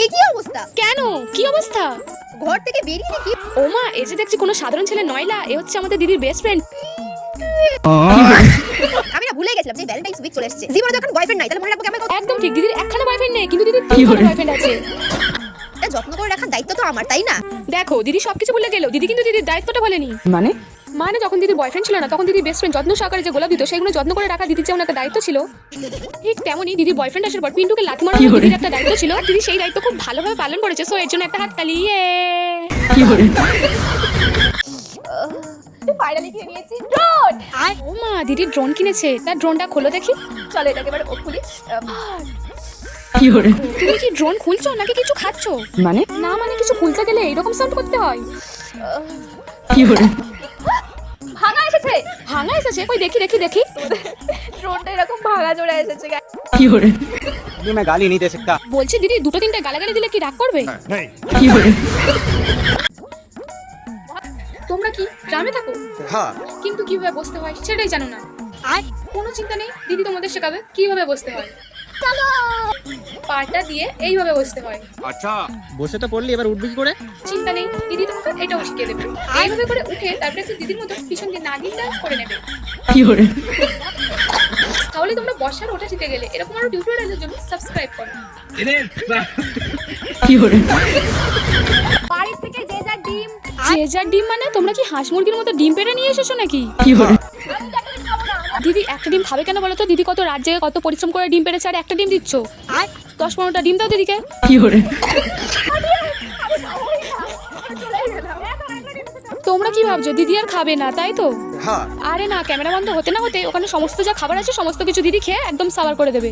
এই কি অবস্থা? কেন? কি অবস্থা? ঘর থেকে বেরিয়ে দেখি ও মা, এই যে দেখছি কোনো সাধারণ ছেলে নয়লা, এ হচ্ছে আমাদের দিদির বেস্ট ফ্রেন্ড। আমি না ভুলে গেছিলাম যে ভ্যালেন্টাইন্স উইক চলে এসেছে। জীবনে যখন বয়ফ্রেন্ড নাই তাহলে মনে রাখবো কেমন কথা। একদম ঠিক, দিদির একখানা বয়ফ্রেন্ড নেই, কিন্তু দিদির তিনখানা বয়ফ্রেন্ড আছে। এটা যত্ন করে রাখার দায়িত্ব তো আমার, তাই না? দেখো, দিদি সবকিছু বলে গেল, দিদি কিন্তু দিদির দায়িত্বটা বলেনি। মানে যখন দিদির বয়ফ্রেন্ড ছিল না, তখন দিদি বেস্ট ফ্রেন্ড যত্ন সহকারে যে গোলাপ দিত, সেগুলো যত্ন করে রাখা দিদির যেমন একটা দায়িত্ব ছিল, ঠিক তেমনই দিদির বয়ফ্রেন্ড আসার পর পিন্টুকে লাথি মারা দিদির একটা দায়িত্ব ছিল। আর দিদি সেই দায়িত্ব খুব ভালোভাবে পালন করেছে, সো এর জন্য একটা হাত তালি। ফাইনালি কিনে নিয়েছি ড্রোন। ও মা, দিদি ড্রোন কিনেছে, তার ড্রোনটা খোলো দেখি। চলো এটাকে এবার খুলি। তুমি কি ড্রোন খুলছো নাকি কিছু খাচ্ছো? মানে না মানে কিছু খুলতে গেলে এরকম সাউন্ড করতে হয়। ভাঙা এসেছে। ভাঙা এসেছে? কই দেখি দেখি দেখি। ড্রোনটা এরকম ভাঙা জোড়া এসেছে। ये मैं गाली नहीं दे सकता। বলছি দিদি, দুটো তিনটে গালাগালি দিলে কি রাগ করবে? তোমরা কি গ্রামে থাকো? हाँ কিন্তু কিভাবে বসতে হয় সেটাই জানো না। আর কোনো চিন্তা নেই, দিদি তোমাদের শেখাবে কিভাবে বসতে হয়। চলো, পাটা দিয়ে এইভাবে বসতে হয়। अच्छा বসে তো পড়লি, এবার উঠবি কি করে? চিন্তা নেই, দিদি তোমাকে এটাও শিখিয়ে দেবে। এইভাবে করে উঠে তারপরে একটু দিদির মতো পিছন দিয়ে নাগিন ডান্স করে নেবে। তাহলে তোমরা বসার ওঠা শিখে গেলে। এরকম আরো টিউটোরিয়ালের জন্য সাবস্ক্রাইব করো। বাড়ি থেকে যে যা ডিম যে যার ডিম মানে তোমরা কি হাঁস মুরগির মতো ডিম পেড়ে নিয়ে এসেছো নাকি? দিদি একটা ডিম খাবে কেন বলো তো? দিদি কত রাত জেগে কত পরিশ্রম করে ডিম পেড়েছে, আর একটা ডিম দিচ্ছ। আর 10-15টা ডিম দাও দিদিকে। তোমরা কি ভাবছো দিদি আর খাবে না, তাই তো? हाँ আরে না, ক্যামেরা বন্ধ হতে না হতে ওখানে সমস্ত যা খাবার আছে সমস্ত কিছু দিদি খেয়ে একদম সাবার করে দেবে।